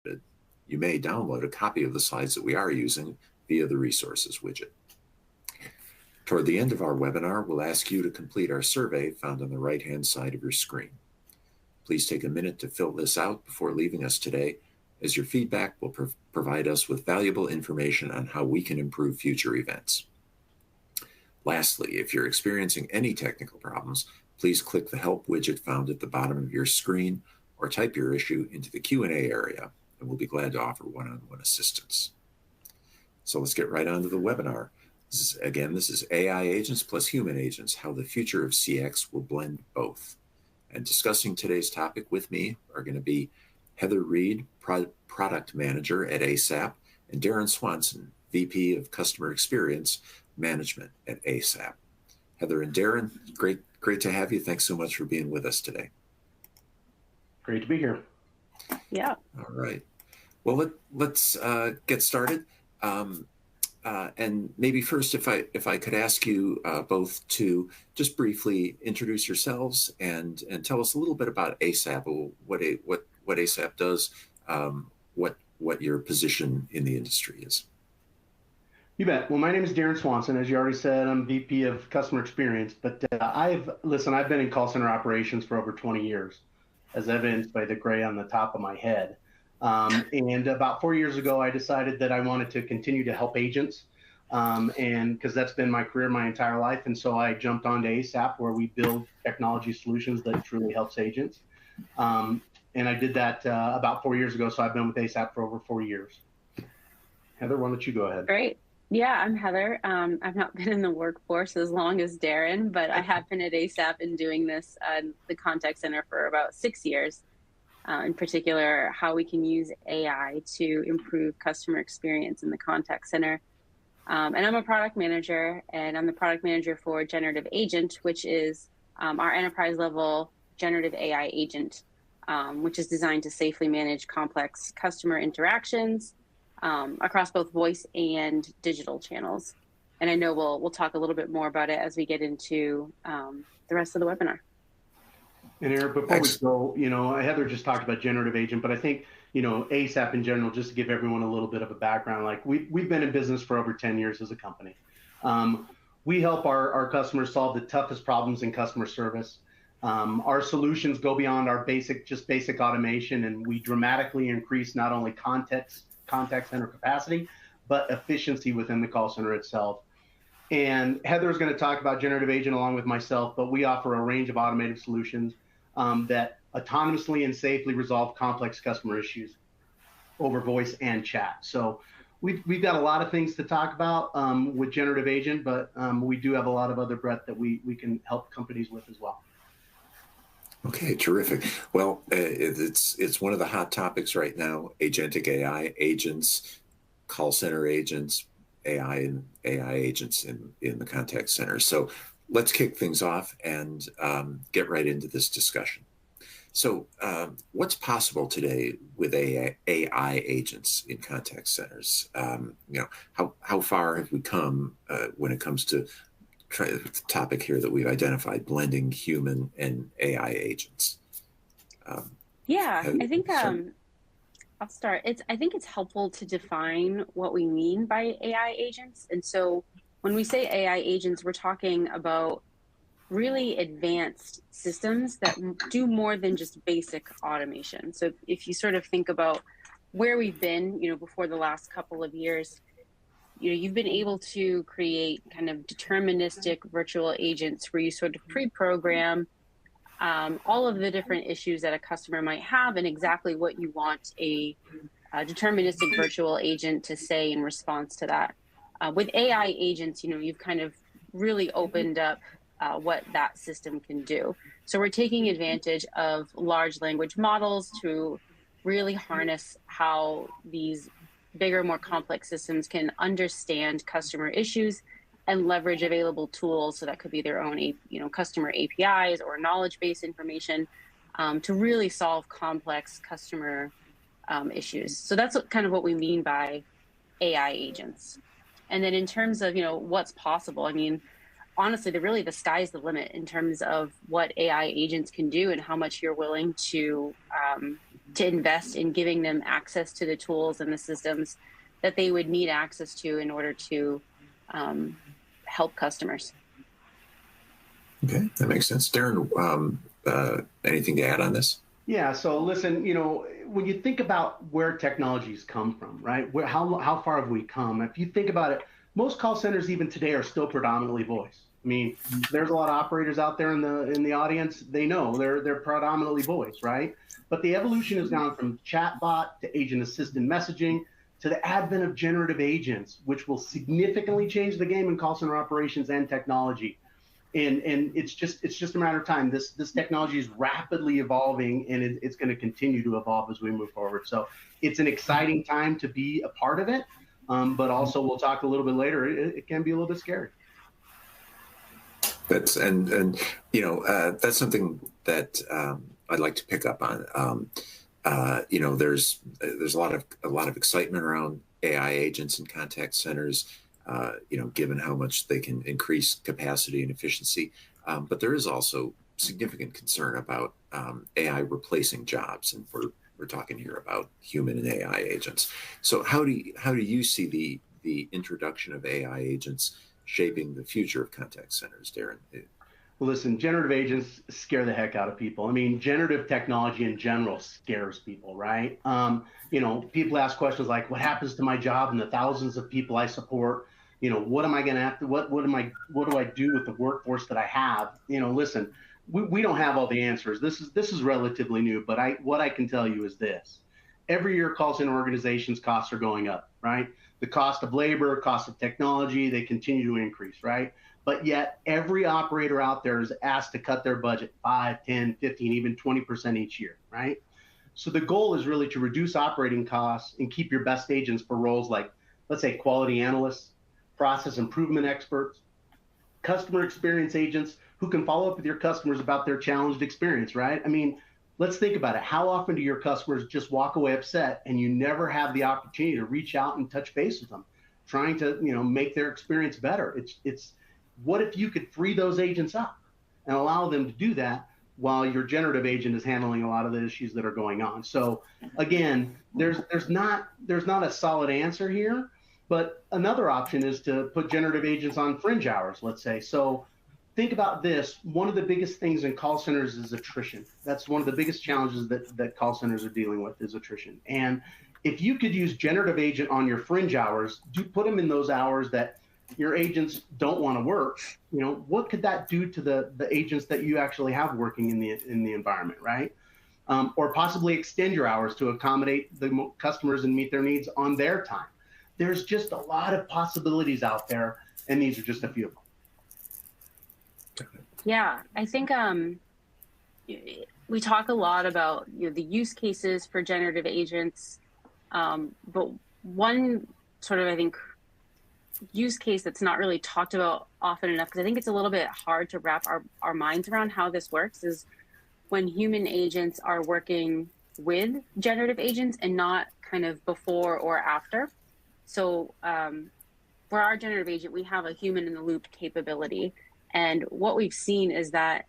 You may download a copy of the slides that we are using via the resources widget. Toward the end of our webinar, we'll ask you to complete our survey found on the right-hand side of your screen. Please take a minute to fill this out before leaving us today, as your feedback will provide us with valuable information on how we can improve future events. Lastly, if you're experiencing any technical problems, please click the Help widget found at the bottom of your screen or type your issue into the Q&A area, and we'll be glad to offer one-on-one assistance. So let's get right on to the webinar. This is AI agents plus human agents, how the future of CX will blend both. And discussing today's topic with me are going to be Heather Reed, Product Manager at ASAPP, and Darren Swanson, VP of Customer Experience Management at ASAPP. Heather and Darren, great to have you. Thanks so much for being with us today. Great to be here. Yeah. All right. Well, let's get started. And maybe first, if I could ask you both to just briefly introduce yourselves and tell us a little bit about ASAPP, what ASAPP does, what your position in the industry is. You bet. Well, my name is Darren Swanson. As you already said, I'm VP of Customer Experience. But I've been in call center operations for over 20 years, as evidenced by the gray on the top of my head. And about 4 years ago, I decided that I wanted to continue to help agents, and because that's been my career my entire life. And so I jumped onto ASAPP, where we build technology solutions that truly helps agents. And I did that about 4 years ago. So I've been with ASAPP for over 4 years. Heather, why don't you go ahead? Great. Yeah, I'm Heather. I've not been in the workforce as long as Darren, but I have been at ASAPP and doing this the contact center for about 6 years. In particular, how we can use AI to improve customer experience in the contact center. And I'm a product manager, and I'm the product manager for Generative Agent, which is our enterprise level generative AI agent, which is designed to safely manage complex customer interactions across both voice and digital channels. And I know we'll talk a little bit more about it as we get into the rest of the webinar. And Eric, before we go, Heather just talked about Generative Agent, but I think, ASAPP in general, just to give everyone a little bit of a background, like we've been in business for over 10 years as a company. We help our customers solve the toughest problems in customer service. Our solutions go beyond our basic automation, and we dramatically increase not only contact center capacity, but efficiency within the call center itself. And Heather is going to talk about Generative Agent along with myself, but we offer a range of automated solutions that autonomously and safely resolve complex customer issues over voice and chat. So we've got a lot of things to talk about with Generative Agent, but we do have a lot of other breadth that we can help companies with as well. Okay, terrific. Well, it's one of the hot topics right now: agentic AI, agents, call center agents, AI and AI agents in the contact center. So let's kick things off and get right into this discussion. So what's possible today with AI agents in contact centers? How far have we come when it comes to the topic here that we've identified, blending human and AI agents? I think I'll start. I think it's helpful to define what we mean by AI agents. And so when we say AI agents, we're talking about really advanced systems that do more than just basic automation. So if you sort of think about where we've been, before the last couple of years, you've been able to create kind of deterministic virtual agents where you sort of pre-program all of the different issues that a customer might have and exactly what you want a deterministic virtual agent to say in response to that. With AI agents, you've kind of really opened up what that system can do. So we're taking advantage of large language models to really harness how these bigger, more complex systems can understand customer issues and leverage available tools. So that could be their own, customer APIs or knowledge-based information to really solve complex customer issues. So that's kind of what we mean by AI agents. And then in terms of, what's possible, honestly, the sky's the limit in terms of what AI agents can do and how much you're willing to to invest in giving them access to the tools and the systems that they would need access to in order to help customers. Okay, that makes sense. Darren, anything to add on this? Yeah, so listen, when you think about where technologies come from, right? How far have we come? If you think about it, most call centers even today are still predominantly voice. I mean, there's a lot of operators out there in the audience. They know they're predominantly voice, right? But the evolution has gone from chatbot to agent assistant messaging to the advent of generative agents, which will significantly change the game in call center operations and technology. And it's just a matter of time. This technology is rapidly evolving, and it's going to continue to evolve as we move forward. So it's an exciting time to be a part of it, but also we'll talk a little bit later. It can be a little bit scary. That's that's something that I'd like to pick up on. There's a lot of excitement around AI agents in contact centers. Given how much they can increase capacity and efficiency. But there is also significant concern about AI replacing jobs, and we're talking here about human and AI agents. So how do you see the introduction of AI agents shaping the future of contact centers, Darren? Well, listen, generative agents scare the heck out of people. I mean, generative technology in general scares people, right? People ask questions like, what happens to my job and the thousands of people I support? What am I going to have to, what do I do with the workforce that I have? Listen, we don't have all the answers. This is relatively new, but what I can tell you is this. Every year, call center organizations' costs are going up, right? The cost of labor, cost of technology, they continue to increase, right? But yet every operator out there is asked to cut their budget 5, 10, 15, even 20% each year, right? So the goal is really to reduce operating costs and keep your best agents for roles like, let's say, quality analysts, process improvement experts, customer experience agents who can follow up with your customers about their challenged experience, right? I mean, let's think about it. How often do your customers just walk away upset and you never have the opportunity to reach out and touch base with them, trying to, make their experience better? It's what if you could free those agents up and allow them to do that while your generative agent is handling a lot of the issues that are going on? So again, there's not a solid answer here. But another option is to put generative agents on fringe hours, let's say. So think about this. One of the biggest things in call centers is attrition. That's one of the biggest challenges that call centers are dealing with is attrition. And if you could use generative agent on your fringe hours, put them in those hours that your agents don't want to work, what could that do to the agents that you actually have working in the environment, right? Or possibly extend your hours to accommodate the customers and meet their needs on their time. There's just a lot of possibilities out there, and these are just a few of them. Yeah, I think we talk a lot about the use cases for generative agents, but one sort of, I think, use case that's not really talked about often enough, because I think it's a little bit hard to wrap our minds around how this works, is when human agents are working with generative agents and not kind of before or after. So for our generative agent, we have a human in the loop capability. And what we've seen is that,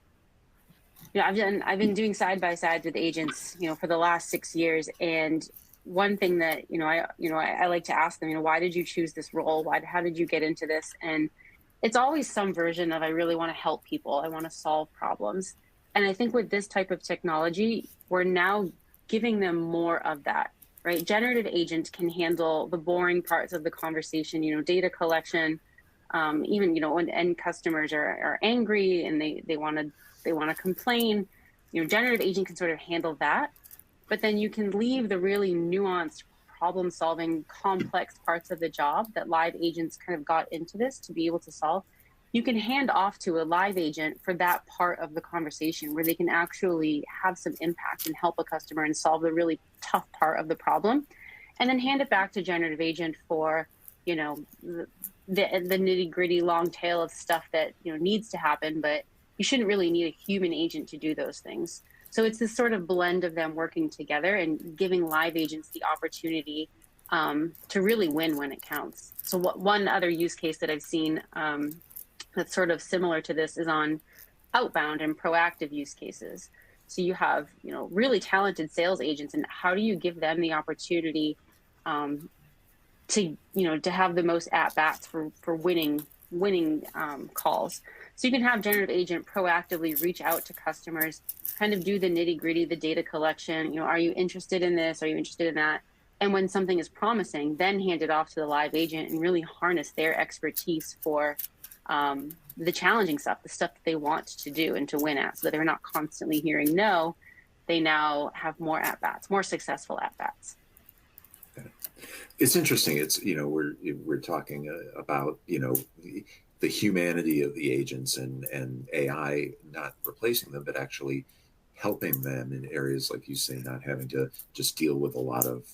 I've been doing side by side with agents, for the last 6 years. And one thing that, I like to ask them, why did you choose this role? How did you get into this? And it's always some version of, I really want to help people. I want to solve problems. And I think with this type of technology, we're now giving them more of that. Right, generative agents can handle the boring parts of the conversation, data collection, even when end customers are angry and they want to complain, generative agent can sort of handle that. But then you can leave the really nuanced, problem-solving, complex parts of the job that live agents kind of got into this to be able to solve. You can hand off to a live agent for that part of the conversation where they can actually have some impact and help a customer and solve the really tough part of the problem, and then hand it back to generative agent for, the nitty-gritty long tail of stuff that, needs to happen, but you shouldn't really need a human agent to do those things. So it's this sort of blend of them working together and giving live agents the opportunity to really win when it counts. So one other use case that I've seen that's sort of similar to this is on outbound and proactive use cases. So you have, really talented sales agents, and how do you give them the opportunity to have the most at bats for winning calls? So you can have generative agent proactively reach out to customers, kind of do the nitty gritty, the data collection. Are you interested in this? Are you interested in that? And when something is promising, then hand it off to the live agent and really harness their expertise for the challenging stuff, the stuff that they want to do and to win at, so that they're not constantly hearing no. They now have more at bats, more successful at bats. It's interesting. It's, we're talking about, the humanity of the agents and AI not replacing them, but actually helping them in areas, like you say, not having to just deal with a lot of,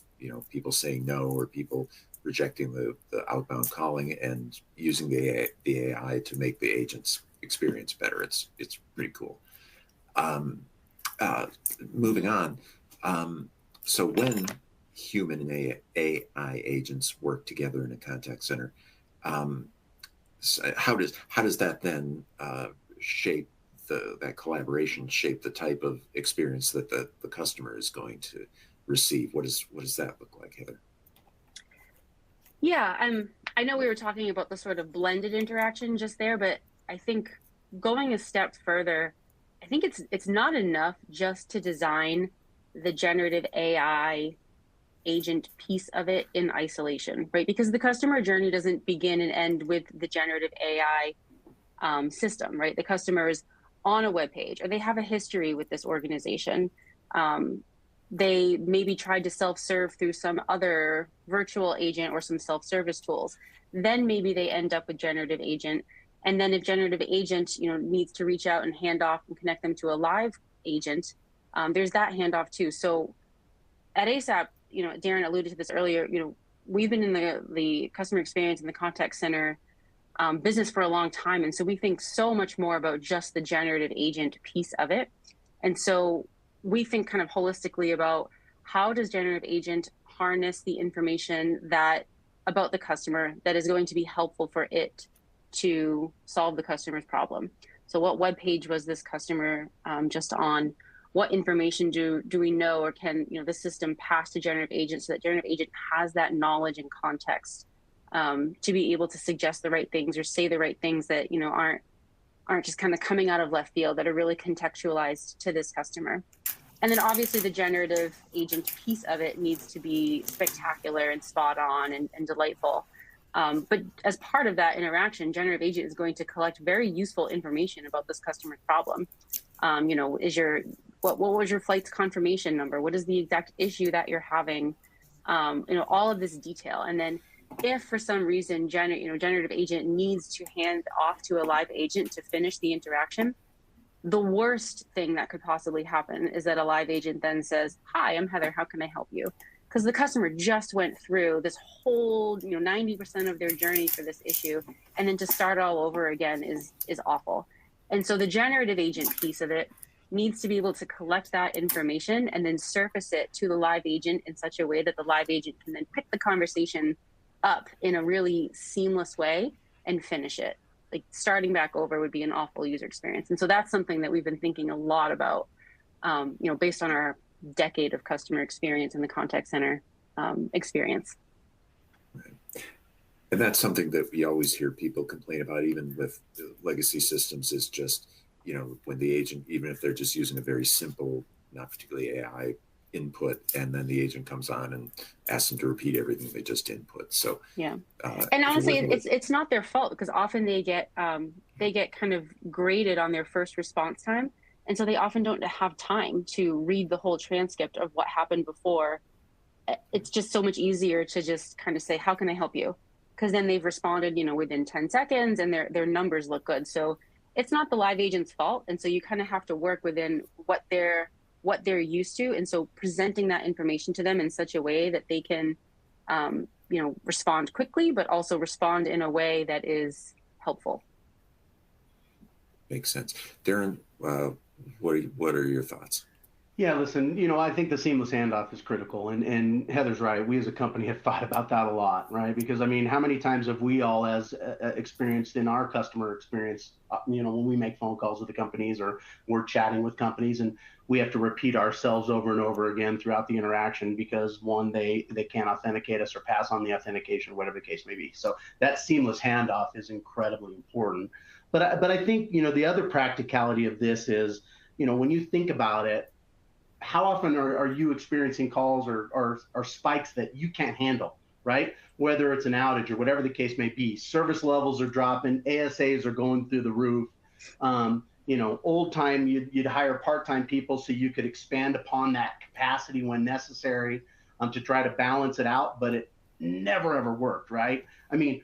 people saying no, or people rejecting the outbound calling, and using the AI to make the agent's experience better. It's pretty cool. Moving on. So when human and AI agents work together in a contact center, so how does that then shape that collaboration, shape the type of experience that the customer is going to receive? What does that look like, Heather? Yeah, I know we were talking about the sort of blended interaction just there, but I think going a step further, I think it's not enough just to design the generative AI agent piece of it in isolation, right? Because the customer journey doesn't begin and end with the generative AI system, right? The customer is on a web page, or they have a history with this organization. They maybe tried to self-serve through some other virtual agent or some self-service tools. Then maybe they end up with generative agent. And then if generative agent, needs to reach out and hand off and connect them to a live agent, there's that handoff too. So at ASAPP, Darren alluded to this earlier, we've been in the customer experience in the contact center business for a long time. And so we think so much more about just the generative agent piece of it. And so we think kind of holistically about, how does generative agent harness the information about the customer that is going to be helpful for it to solve the customer's problem. So what web page was this customer just on? What information do we know, or can the system pass to generative agent, so that generative agent has that knowledge and context to be able to suggest the right things or say the right things that aren't just kind of coming out of left field, that are really contextualized to this customer. And then obviously the generative agent piece of it needs to be spectacular and spot on and delightful. But as part of that interaction, generative agent is going to collect very useful information about this customer's problem. What was your flight's confirmation number? What is the exact issue that you're having? All of this detail. And then if for some reason generative agent needs to hand off to a live agent to finish the interaction, the worst thing that could possibly happen is that a live agent then says, "Hi, I'm Heather. How can I help you?" Because the customer just went through this whole 90% of their journey for this issue, and then to start all over again is awful. And so the generative agent piece of it needs to be able to collect that information and then surface it to the live agent in such a way that the live agent can then pick the conversation up in a really seamless way and finish it. Like, starting back over would be an awful user experience. And so that's something that we've been thinking a lot about, based on our decade of customer experience in the contact center experience. Right. And that's something that we always hear people complain about, even with legacy systems, is just, when the agent, even if they're just using a very simple, not particularly AI input, and then the agent comes on and asks them to repeat everything they just input. So yeah, and honestly, it's not their fault, because often they get kind of graded on their first response time, and so they often don't have time to read the whole transcript of what happened before. It's just so much easier to just kind of say, "How can I help you?" Because then they've responded, within 10 seconds, and their numbers look good. So it's not the live agent's fault, and so you kind of have to work within what they're used to, and so presenting that information to them in such a way that they can respond quickly, but also respond in a way that is helpful. Makes sense. Darren, what are your thoughts? Yeah, listen, I think the seamless handoff is critical. And Heather's right. We as a company have thought about that a lot, right? Because I mean, how many times have we all as experienced in our customer experience, when we make phone calls with the companies or we're chatting with companies and we have to repeat ourselves over and over again throughout the interaction because one, they can't authenticate us or pass on the authentication, whatever the case may be. So that seamless handoff is incredibly important. But I think, the other practicality of this is, when you think about it, how often are you experiencing calls or spikes that you can't handle, right? Whether it's an outage or whatever the case may be, service levels are dropping, ASAs are going through the roof. Old time, you'd hire part-time people so you could expand upon that capacity when necessary to try to balance it out, but it never ever worked, right? I mean,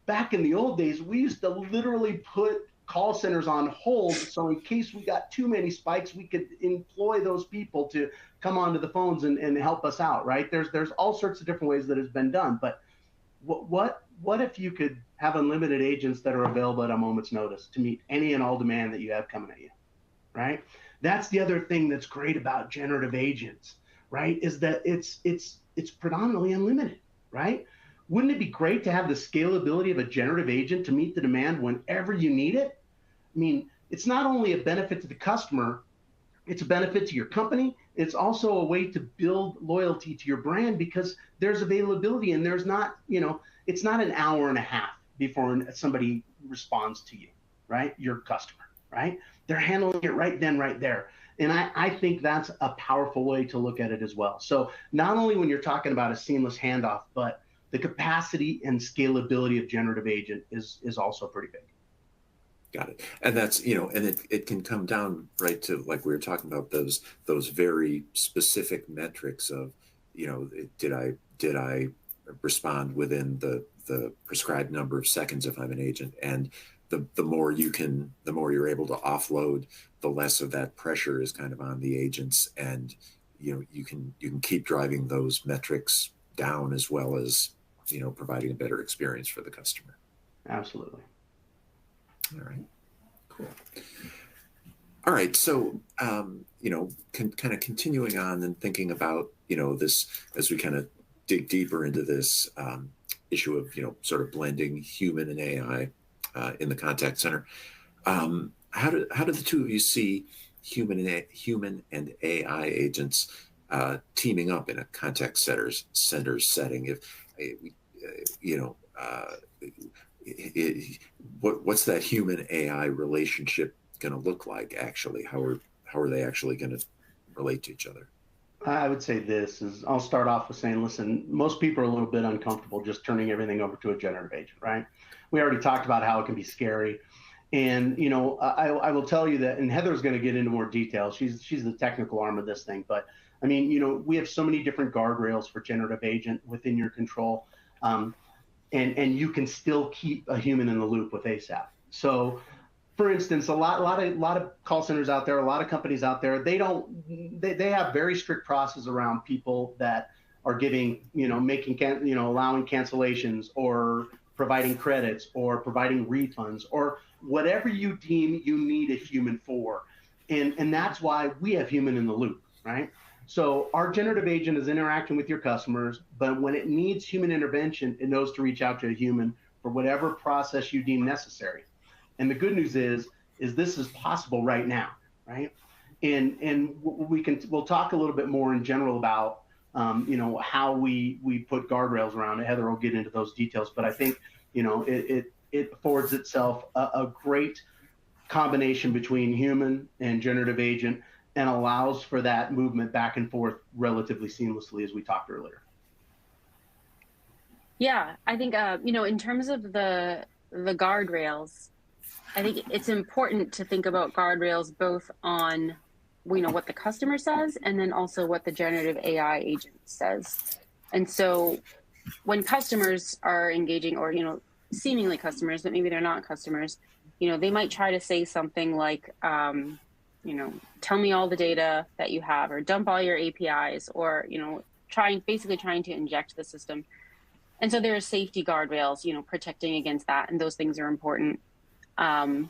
back in the old days, we used to literally put call centers on hold. So in case we got too many spikes, we could employ those people to come onto the phones and help us out, right? There's all sorts of different ways that it's been done. But what if you could have unlimited agents that are available at a moment's notice to meet any and all demand that you have coming at you, right? That's the other thing that's great about generative agents, right? Is that it's predominantly unlimited, right? Wouldn't it be great to have the scalability of a generative agent to meet the demand whenever you need it? I mean, it's not only a benefit to the customer, it's a benefit to your company. It's also a way to build loyalty to your brand because there's availability and there's not, it's not an hour and a half before somebody responds to you, right? Your customer, right? They're handling it right then, right there. And I think that's a powerful way to look at it as well. So not only when you're talking about a seamless handoff, but the capacity and scalability of generative agent is also pretty big. Got it. And that's, and it can come down right to, like we were talking about, those very specific metrics of, did I respond within the prescribed number of seconds if I'm an agent? And the more you're able to offload, the less of that pressure is kind of on the agents. And, you can keep driving those metrics down as well as, providing a better experience for the customer. Absolutely. All right, cool. All right, so, kind of continuing on and thinking about, this as we kind of dig deeper into this issue of, sort of blending human and AI in the contact center. How do the two of you see human and AI agents teaming up in a contact center setting? What's that human AI relationship going to look like? Actually, how are they actually going to relate to each other? I would say I'll start off with saying, listen, most people are a little bit uncomfortable just turning everything over to a generative agent, right? We already talked about how it can be scary. And, I will tell you that, and Heather's going to get into more details. She's the technical arm of this thing. But I mean, we have so many different guardrails for generative agent within your control. And you can still keep a human in the loop with ASAPP. So, for instance, a lot of call centers out there, a lot of companies out there, they have very strict process around people that are giving, allowing cancellations or providing credits or providing refunds or whatever you deem you need a human for. And that's why we have human in the loop, right? So our generative agent is interacting with your customers, but when it needs human intervention, it knows to reach out to a human for whatever process you deem necessary. And the good news is this is possible right now, right? And we'll talk a little bit more in general about how we put guardrails around it. Heather will get into those details, but I think it affords itself a great combination between human and generative agent and allows for that movement back and forth relatively seamlessly, as we talked earlier. Yeah, I think in terms of the guardrails, I think it's important to think about guardrails both on what the customer says and then also what the generative AI agent says. And so when customers are engaging, or seemingly customers, but maybe they're not customers, they might try to say something like tell me all the data that you have, or dump all your APIs, or basically trying to inject the system. And so there are safety guardrails, protecting against that, and those things are important. And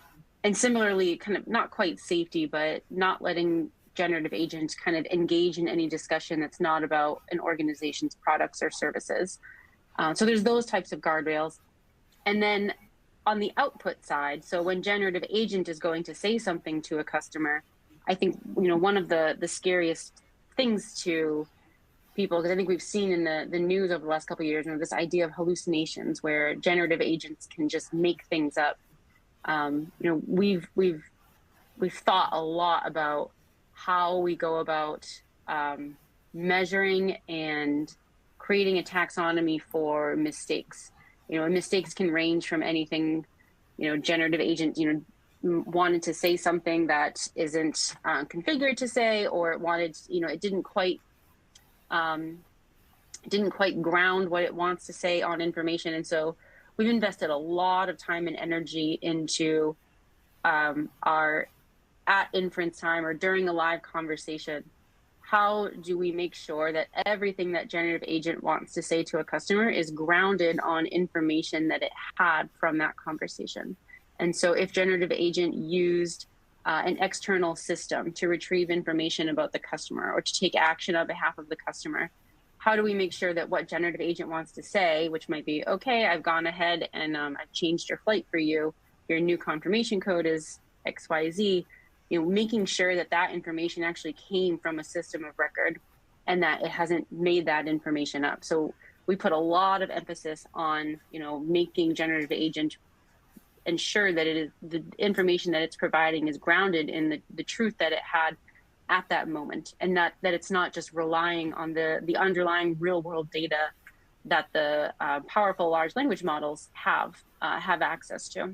similarly, kind of not quite safety, but not letting generative agent kind of engage in any discussion that's not about an organization's products or services. So there's those types of guardrails. And then on the output side, so when generative agent is going to say something to a customer, I think, one of the scariest things to people, because I think we've seen in the news over the last couple of years, this idea of hallucinations where generative agents can just make things up. We've thought a lot about how we go about measuring and creating a taxonomy for mistakes. And mistakes can range from anything, generative agent, wanted to say something that isn't configured to say, or it wanted, it didn't quite ground what it wants to say on information. And so we've invested a lot of time and energy into our at inference time or during a live conversation. How do we make sure that everything that generative agent wants to say to a customer is grounded on information that it had from that conversation? And so if generative agent used an external system to retrieve information about the customer or to take action on behalf of the customer, how do we make sure that what generative agent wants to say, which might be, okay, I've gone ahead and I've changed your flight for you, your new confirmation code is XYZ, making sure that that information actually came from a system of record and that it hasn't made that information up. So we put a lot of emphasis on, making generative agent ensure that it is the information that it's providing is grounded in the truth that it had at that moment, and that it's not just relying on the underlying real world data that the powerful large language models have access to.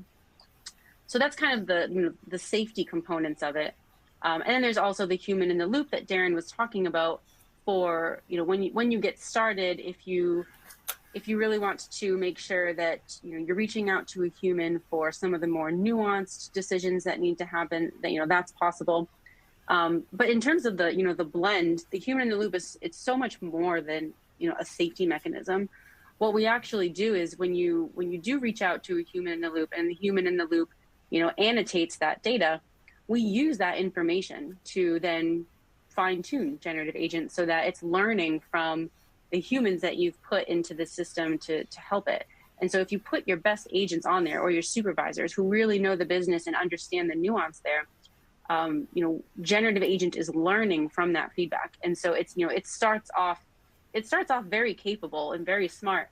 So that's kind of the safety components of it. And then there's also the human in the loop that Darren was talking about for, when you get started, if you really want to make sure that, you're reaching out to a human for some of the more nuanced decisions that need to happen, that, that's possible. But in terms of the blend, the human in the loop it's so much more than, a safety mechanism. What we actually do is when you do reach out to a human in the loop and the human in the loop, annotates that data, we use that information to then fine tune generative agents so that it's learning from the humans that you've put into the system to help it. And so if you put your best agents on there or your supervisors who really know the business and understand the nuance there, generative agent is learning from that feedback. And so it's, it starts off very capable and very smart.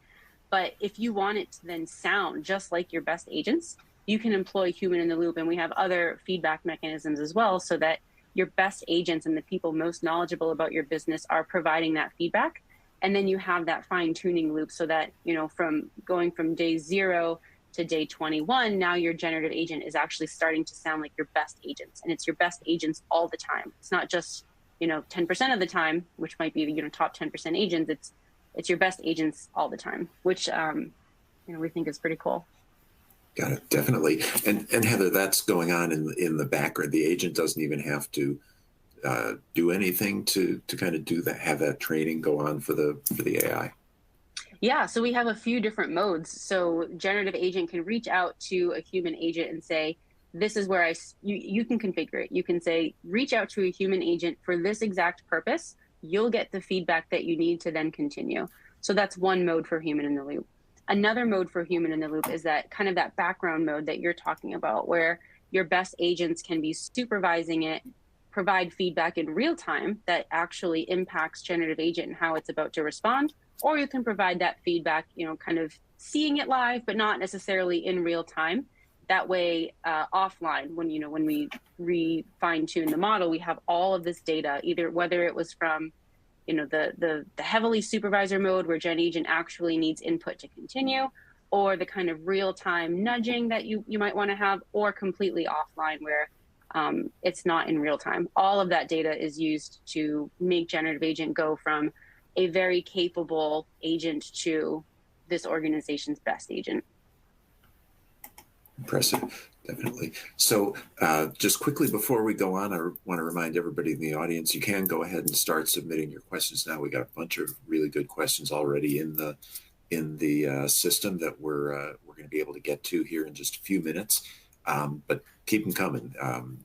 But if you want it to then sound just like your best agents, you can employ human in the loop. And we have other feedback mechanisms as well, so that your best agents and the people most knowledgeable about your business are providing that feedback. And then you have that fine tuning loop so that, from going from day 0 to day 21, now your generative agent is actually starting to sound like your best agents. And it's your best agents all the time. It's not just, 10% of the time, which might be the, top 10% agents. It's your best agents all the time, which, we think is pretty cool. Got it. Definitely. And Heather, that's going on in the background. The agent doesn't even have to do anything to kind of do that, have that training go on for the AI. Yeah, so we have a few different modes. So generative agent can reach out to a human agent and say, this is where you can configure it. You can say, reach out to a human agent for this exact purpose. You'll get the feedback that you need to then continue. So that's one mode for human in the loop. Another mode for human in the loop is that kind of that background mode that you're talking about, where your best agents can be supervising it, provide feedback in real time that actually impacts generative agent and how it's about to respond. Or you can provide that feedback, kind of seeing it live, but not necessarily in real time. That way, offline, when we fine tune the model, we have all of this data, either whether it was from the heavily supervisor mode where Gen Agent actually needs input to continue, or the kind of real-time nudging that you might want to have, or completely offline where it's not in real time. All of that data is used to make generative agent go from a very capable agent to this organization's best agent. Impressive, definitely. So just quickly before we go on, I want to remind everybody in the audience, you can go ahead and start submitting your questions now. We got a bunch of really good questions already in the system that we're going to be able to get to here in just a few minutes. But keep them coming.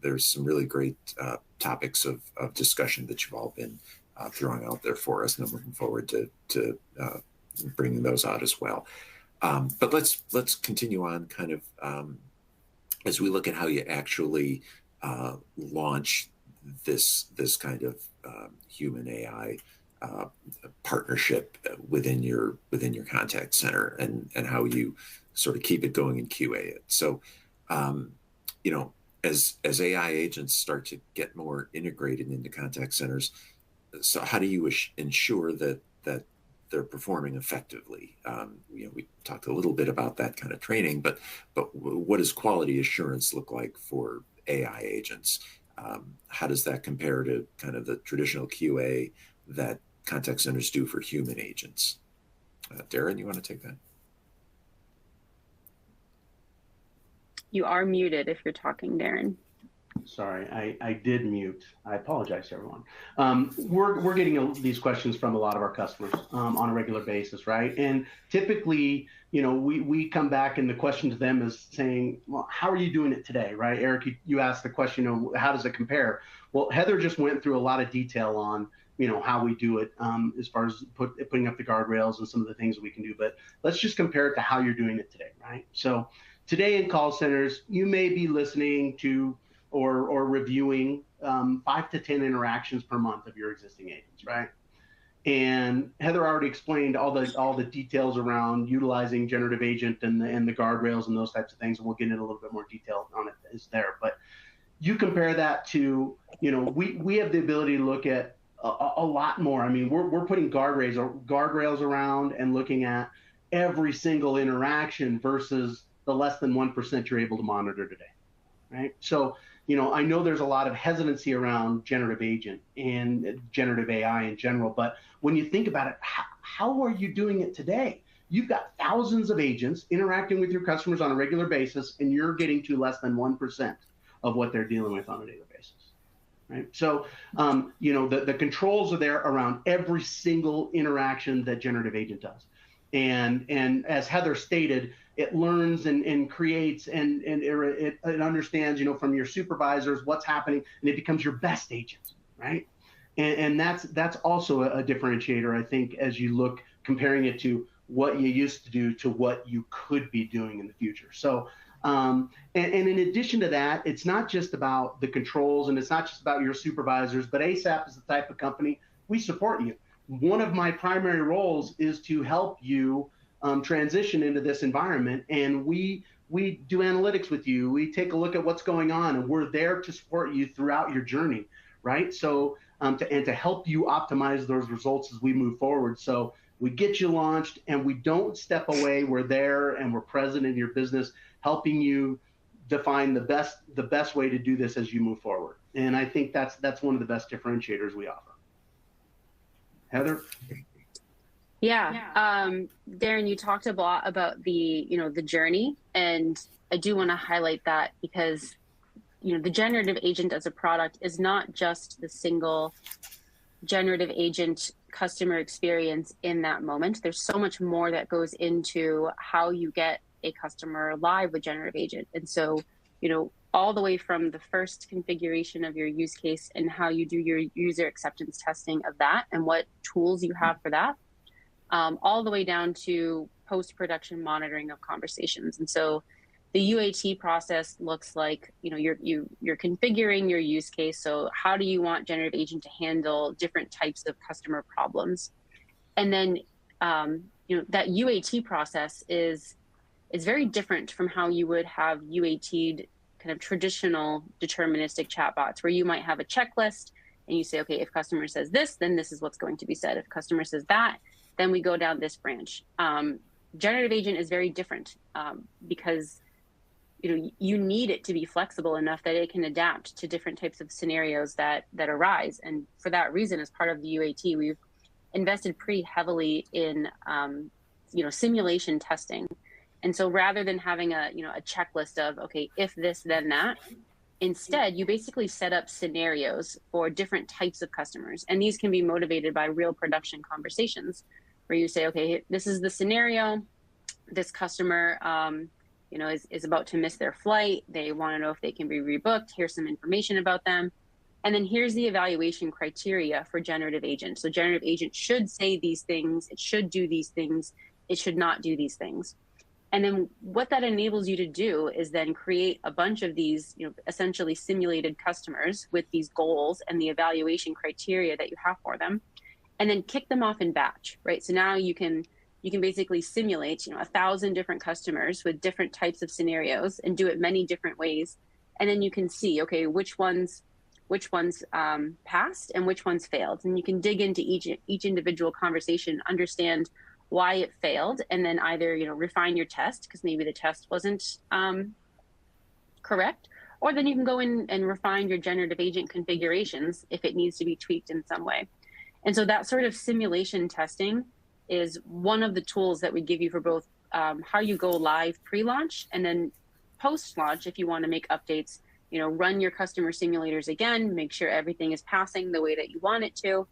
There's some really great topics of discussion that you've all been throwing out there for us, and I'm looking forward to bringing those out as well. But let's continue on kind of as we look at how you actually launch this kind of human AI partnership within your contact center, and how you sort of keep it going and QA it. So, you know, as AI agents start to get more integrated into contact centers, so how do you ensure that they're performing effectively? You know, we talked a little bit about that kind of training, but what does quality assurance look like for AI agents? How does that compare to kind of the traditional QA that contact centers do for human agents? Darren, you want to take that? You are muted if you're talking, Darren. Sorry, I did mute. I apologize, everyone. We're getting these questions from a lot of our customers on a regular basis, right? And typically, you know, we come back and the question to them is saying, well, how are you doing it today, right? Eric, you asked the question, you know, how does it compare? Well, Heather just went through a lot of detail on, you know, how we do it as far as putting up the guardrails and some of the things that we can do. But let's just compare it to how you're doing it today, right? So today in call centers, you may be listening to or reviewing 5 to 10 interactions per month of your existing agents, right? And Heather already explained all the details around utilizing generative agent and the guardrails and those types of things, and we'll get into a little bit more detail on it is there. But you compare that to, you know, we have the ability to look at a lot more. I mean, we're putting guardrails around and looking at every single interaction versus the less than 1% you're able to monitor today, right? So, you know, I know there's a lot of hesitancy around generative agent and generative AI in general, but when you think about it, how are you doing it today? You've got thousands of agents interacting with your customers on a regular basis, and you're getting to less than 1% of what they're dealing with on a daily basis, right? So, you know, the controls are there around every single interaction that generative agent does. And as Heather stated, it learns and creates and it understands, you know, from your supervisors what's happening, and it becomes your best agent, right? And that's also a differentiator, I think, as you look comparing it to what you used to do to what you could be doing in the future. So, and in addition to that, it's not just about the controls and it's not just about your supervisors, but ASAPP is the type of company we support you. One of my primary roles is to help you transition into this environment, and we do analytics with you. We take a look at what's going on, and we're there to support you throughout your journey, right? So to help you optimize those results as we move forward. So we get you launched, and we don't step away. We're there, and we're present in your business, helping you define the best way to do this as you move forward. And I think that's one of the best differentiators we offer. Heather? Yeah. Darren, you talked a lot about the journey, and I do want to highlight that because, you know, the generative agent as a product is not just the single generative agent customer experience in that moment. There's so much more that goes into how you get a customer live with generative agent. And so, you know, all the way from the first configuration of your use case and how you do your user acceptance testing of that and what tools you have for that, all the way down to post-production monitoring of conversations. And so the UAT process looks like, you know, you're configuring your use case. So how do you want generative agent to handle different types of customer problems? And then, you know, that UAT process is very different from how you would have UAT'd kind of traditional deterministic chatbots, where you might have a checklist and you say, okay, if customer says this, then this is what's going to be said. If customer says that, then we go down this branch. Generative agent is very different because, you know, you need it to be flexible enough that it can adapt to different types of scenarios that arise. And for that reason, as part of the UAT, we've invested pretty heavily in, you know, simulation testing. And so rather than having a checklist of, okay, if this, then that, instead, you basically set up scenarios for different types of customers. And these can be motivated by real production conversations where you say, okay, this is the scenario. This customer, you know, is about to miss their flight. They want to know if they can be rebooked. Here's some information about them. And then here's the evaluation criteria for generative agent. So generative agent should say these things, it should do these things, it should not do these things. And then what that enables you to do is then create a bunch of these, essentially simulated customers with these goals and the evaluation criteria that you have for them, and then kick them off in batch, right? So now you can basically simulate, 1,000 different customers with different types of scenarios and do it many different ways. And then you can see, okay, which ones passed and which ones failed. And you can dig into each individual conversation, understand why it failed, and then either refine your test because maybe the test wasn't correct, or then you can go in and refine your generative agent configurations if it needs to be tweaked in some way. And so that sort of simulation testing is one of the tools that we give you for both how you go live pre-launch and then post-launch if you want to make updates. Run your customer simulators again, make sure everything is passing the way that you want it to.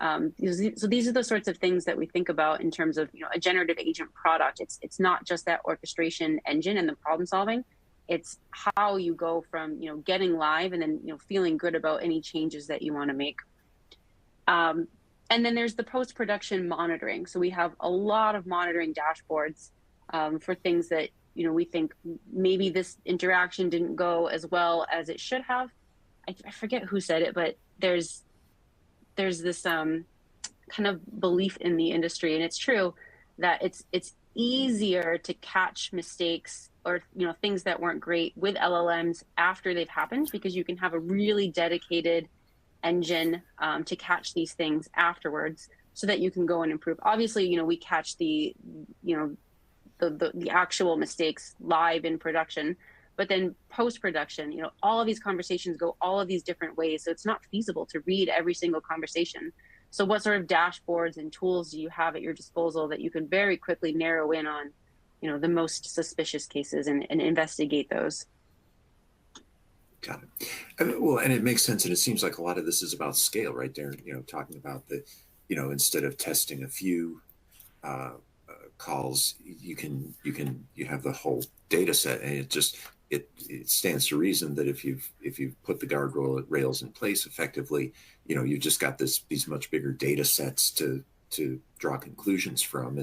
So these are the sorts of things that we think about in terms of a generative agent product. It's not just that orchestration engine and the problem solving. It's how you go from getting live and then feeling good about any changes that you want to make. And then there's the post-production monitoring. So we have a lot of monitoring dashboards for things that we think maybe this interaction didn't go as well as it should have. I forget who said it, but there's this kind of belief in the industry, and it's true that it's easier to catch mistakes or things that weren't great with LLMs after they've happened, because you can have a really dedicated engine to catch these things afterwards, so that you can go and improve. Obviously, we catch the actual mistakes live in production, but then post-production, all of these conversations go all of these different ways. So it's not feasible to read every single conversation. So what sort of dashboards and tools do you have at your disposal that you can very quickly narrow in on, the most suspicious cases and investigate those? Got it. Well, and it makes sense. And it seems like a lot of this is about scale, right, Darren? Talking about the, instead of testing a few calls, you have the whole data set, and it stands to reason that if you've put the guardrails in place effectively, you've just got these much bigger data sets to draw conclusions from.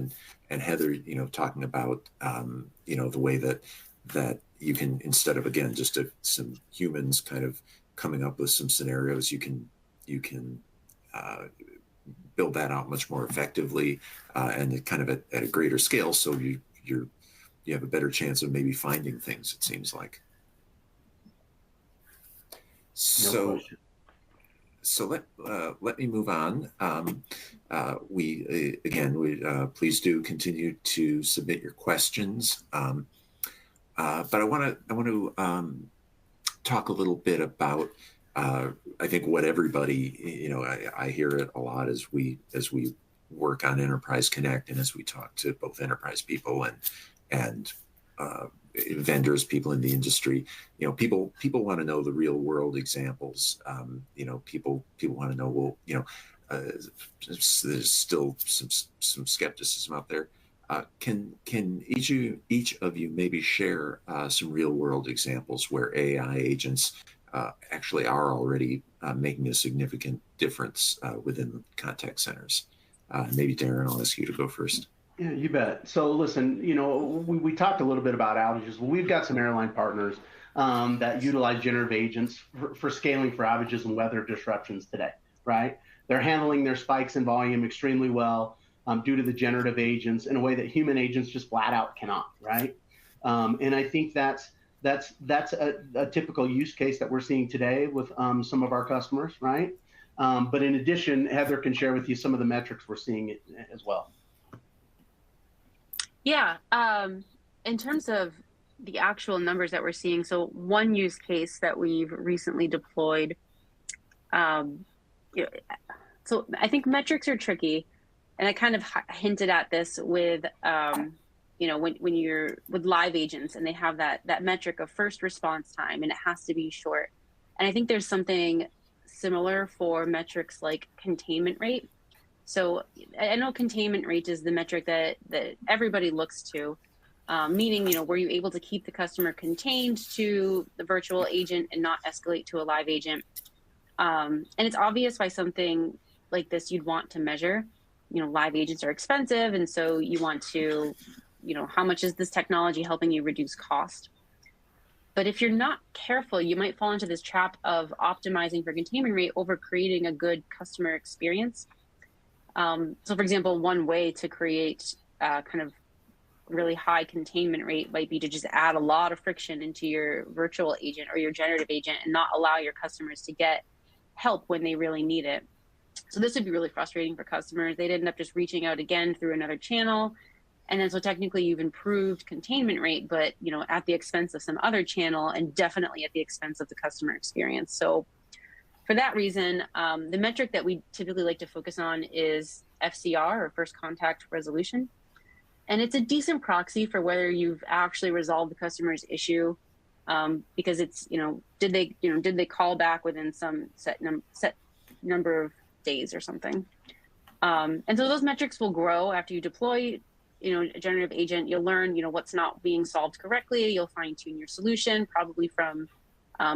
And Heather, talking about the way that you can, instead of again just some humans kind of coming up with some scenarios, you can build that out much more effectively and kind of at a greater scale, so you have a better chance of maybe finding things, it seems like. So let me move on. We please do continue to submit your questions. But I want to talk a little bit about I think what everybody, I hear it a lot as we work on Enterprise Connect, and as we talk to both enterprise people and vendors, people in the industry, people want to know the real world examples. People want to know, there's still some skepticism out there. Can each of you maybe share some real world examples where AI agents actually are already making a significant difference within contact centers? Maybe Darren, I'll ask you to go first. Yeah, you bet. So listen, we talked a little bit about outages. Well, we've got some airline partners that utilize generative agents for scaling for outages and weather disruptions today, right? They're handling their spikes in volume extremely well due to the generative agents in a way that human agents just flat out cannot, right? And I think that's a typical use case that we're seeing today with some of our customers, right? But in addition, Heather can share with you some of the metrics we're seeing as well. Yeah, in terms of the actual numbers that we're seeing, so one use case that we've recently deployed, so I think metrics are tricky, and I kind of hinted at this with, when you're with live agents and they have that metric of first response time, and it has to be short. And I think there's something similar for metrics like containment rate. So I know containment rate is the metric that everybody looks to, meaning, were you able to keep the customer contained to the virtual agent and not escalate to a live agent? And it's obvious why something like this you'd want to measure. Live agents are expensive, and so you want to, how much is this technology helping you reduce cost? But if you're not careful, you might fall into this trap of optimizing for containment rate over creating a good customer experience. So for example, one way to create kind of really high containment rate might be to just add a lot of friction into your virtual agent or your generative agent and not allow your customers to get help when they really need it. So this would be really frustrating for customers. They'd end up just reaching out again through another channel. And then so technically you've improved containment rate, but at the expense of some other channel and definitely at the expense of the customer experience. So for that reason, the metric that we typically like to focus on is FCR, or first contact resolution. And it's a decent proxy for whether you've actually resolved the customer's issue, because it's, did they call back within some set number of days or something. And so those metrics will grow after you deploy, a generative agent. You'll learn, what's not being solved correctly. You'll fine tune your solution, probably from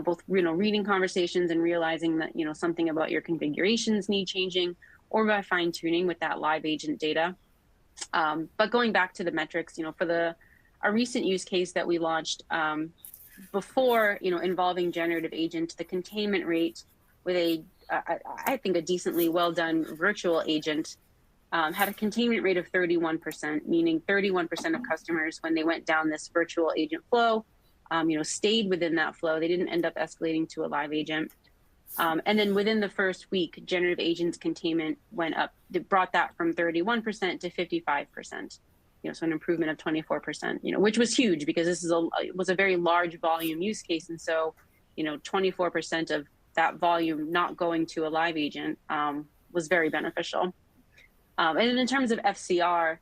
both, reading conversations and realizing that, something about your configurations need changing, or by fine tuning with that live agent data. But going back to the metrics, for our recent use case that we launched before, involving generative agent, the containment rate with I think a decently well done virtual agent had a containment rate of 31%, meaning 31% of customers, when they went down this virtual agent flow, stayed within that flow. They didn't end up escalating to a live agent. And then within the first week, generative agents containment went up. It brought that from 31% to 55%. So an improvement of 24%. Which was huge because this was a very large volume use case, and so 24% of that volume not going to a live agent was very beneficial. And in terms of FCR,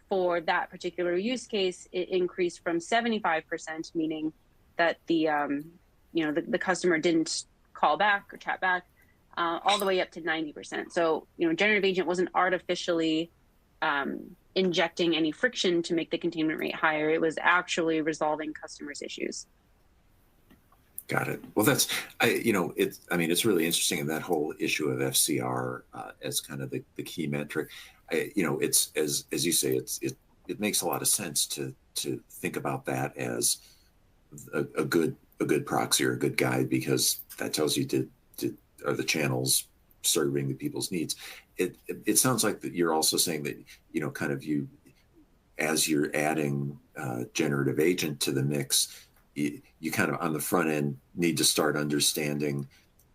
for that particular use case, it increased from 75%, meaning that the customer didn't call back or chat back, all the way up to 90%. So, generative agent wasn't artificially injecting any friction to make the containment rate higher. It was actually resolving customers' issues. Got it. Well, it's really interesting in that whole issue of FCR as kind of the key metric. It's as you say, it makes a lot of sense to think about that as a good proxy or a good guide, because that tells you are the channels serving the people's needs. It sounds like that you're also saying that as you're adding generative agent to the mix, you kind of on the front end need to start understanding,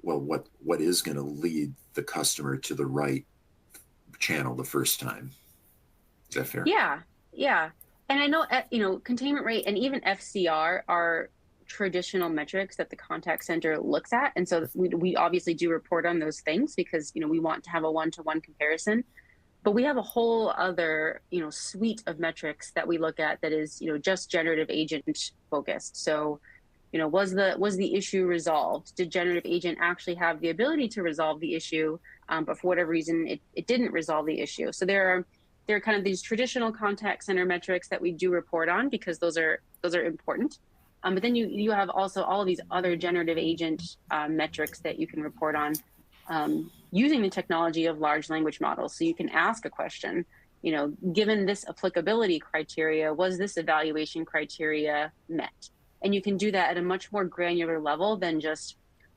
well, what is going to lead the customer to the right channel the first time. Is that fair? Yeah. And I know, containment rate and even FCR are traditional metrics that the contact center looks at. And so we obviously do report on those things because, we want to have a one-to-one comparison. But we have a whole other, suite of metrics that we look at that is, just generative agent focused. So, was the issue resolved? Did generative agent actually have the ability to resolve the issue? But for whatever reason, it didn't resolve the issue. So there are kind of these traditional contact center metrics that we do report on because those are important. But then you have also all of these other generative agent metrics that you can report on using the technology of large language models. So you can ask a question, given this applicability criteria, was this evaluation criteria met? And you can do that at a much more granular level than just,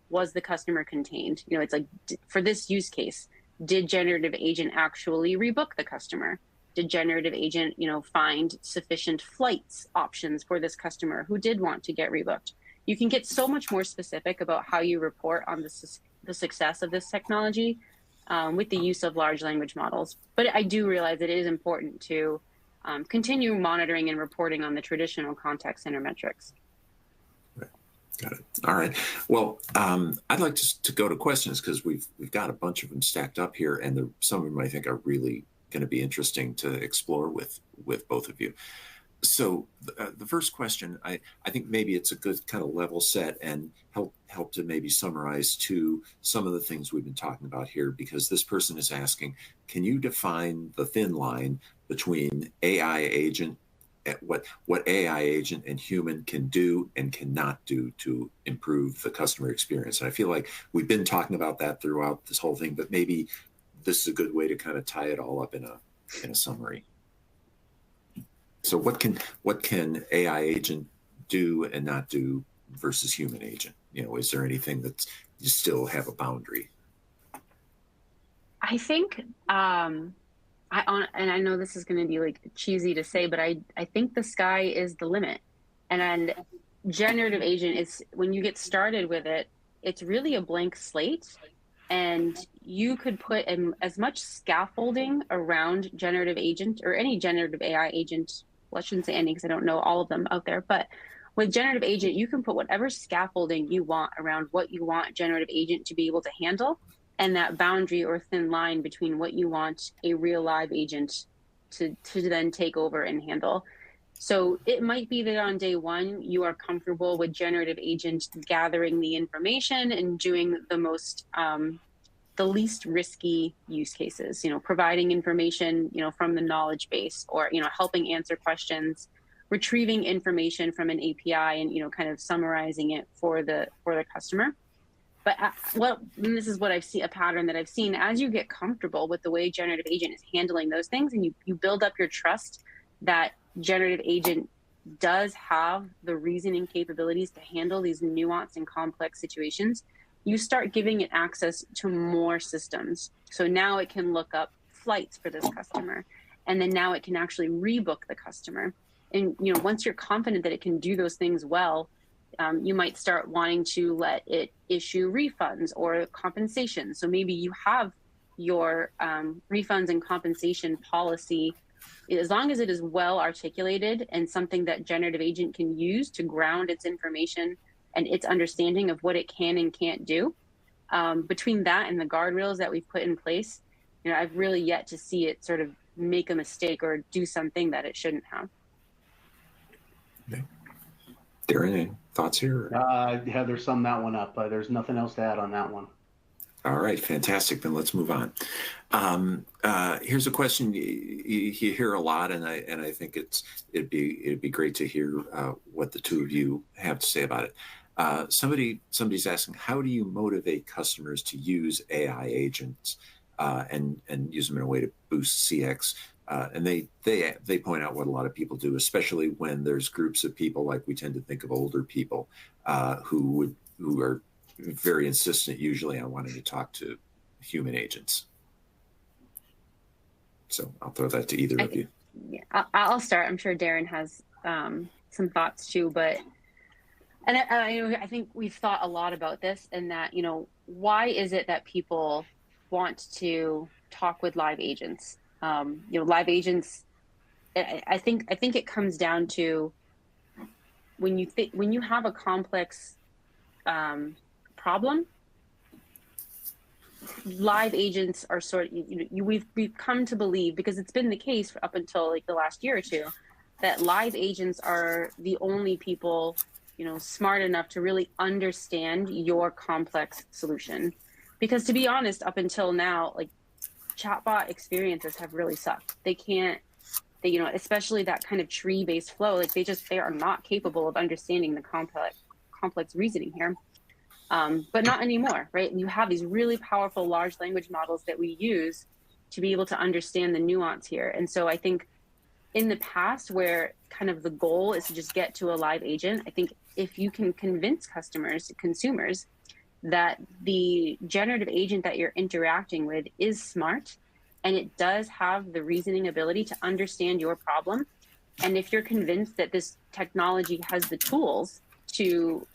was the customer contained? It's like, for this use case, did generative agent actually rebook the customer? Did generative agent, find sufficient flights options for this customer who did want to get rebooked? You can get so much more specific about how you report on the success of this technology with the use of large language models. But I do realize it is important to continue monitoring and reporting on the traditional contact center metrics. Right. Got it. All right. Well, I'd like to go to questions because we've got a bunch of them stacked up here, and some of them I think are really going to be interesting to explore with both of you. So the first question, I think maybe it's a good kind of level set and help to maybe summarize to some of the things we've been talking about here, because this person is asking, can you define the thin line between AI agent what AI agent and human can do and cannot do to improve the customer experience. And I feel like we've been talking about that throughout this whole thing, but maybe this is a good way to kind of tie it all up in a summary. So what can AI agent do and not do versus human agent? Is there anything that you still have a boundary? I think, and I know this is going to be like cheesy to say, but I think the sky is the limit. And generative agent is, when you get started with it, it's really a blank slate. And you could put as much scaffolding around generative agent or any generative AI agent. Well, I shouldn't say any because I don't know all of them out there, but with generative agent, you can put whatever scaffolding you want around what you want generative agent to be able to handle, and that boundary or thin line between what you want a real live agent to then take over and handle. So it might be that on day one, you are comfortable with generative agent gathering the information and doing the least risky use cases, providing information, from the knowledge base, or, helping answer questions, retrieving information from an API and, kind of summarizing it for the customer. But this is what I've seen, a pattern that I've seen. As you get comfortable with the way generative agent is handling those things, and you build up your trust that generative agent does have the reasoning capabilities to handle these nuanced and complex situations, you start giving it access to more systems. So now it can look up flights for this customer, and then now it can actually rebook the customer. And once you're confident that it can do those things well, you might start wanting to let it issue refunds or compensation. So maybe you have your refunds and compensation policy, as long as it is well articulated and something that generative agent can use to ground its information and its understanding of what it can and can't do. Between that and the guardrails that we've put in place, I've really yet to see it sort of make a mistake or do something that it shouldn't have. Okay. Darren, any thoughts here? Heather summed that one up. There's nothing else to add on that one. All right, fantastic. Then let's move on. Here's a question you hear a lot, and I think it'd be great to hear what the two of you have to say about it. Somebody's asking, how do you motivate customers to use AI agents and use them in a way to boost CX? And they point out what a lot of people do, especially when there's groups of people, like we tend to think of older people who are very insistent usually on wanting to talk to human agents. So I'll throw that to either of you. Yeah, I'll start. I'm sure Darren has some thoughts too, but I think we've thought a lot about this, and that, why is it that people want to talk with live agents? Live agents, I think it comes down to when you have a complex problem, live agents are we've come to believe, because it's been the case for up until like the last year or two, that live agents are the only people, smart enough to really understand your complex solution. Because to be honest, up until now, like, chatbot experiences have really sucked. They can't, especially that kind of tree-based flow, like they are not capable of understanding the complex reasoning here. But not anymore, right? You have these really powerful large language models that we use to be able to understand the nuance here. And so I think in the past, where kind of the goal is to just get to a live agent, I think if you can convince consumers that the generative agent that you're interacting with is smart and it does have the reasoning ability to understand your problem, and if you're convinced that this technology has the tools to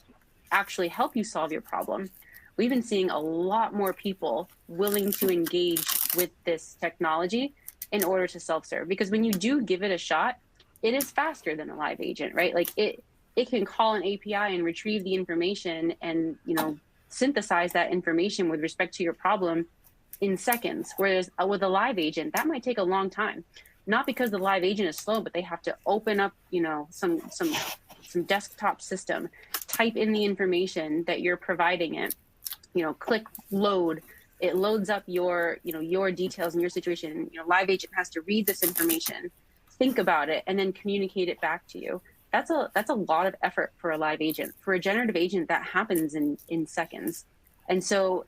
actually help you solve your problem, we've been seeing a lot more people willing to engage with this technology in order to self-serve. Because when you do give it a shot, it is faster than a live agent, right? Like it can call an API and retrieve the information and, synthesize that information with respect to your problem in seconds. Whereas with a live agent, that might take a long time. Not because the live agent is slow, but they have to open up, some desktop system, type in the information that you're providing it, click load. It loads up your details and your situation. Live agent has to read this information, think about it, and then communicate it back to you. That's a lot of effort for a live agent. For a generative agent, that happens in seconds. And so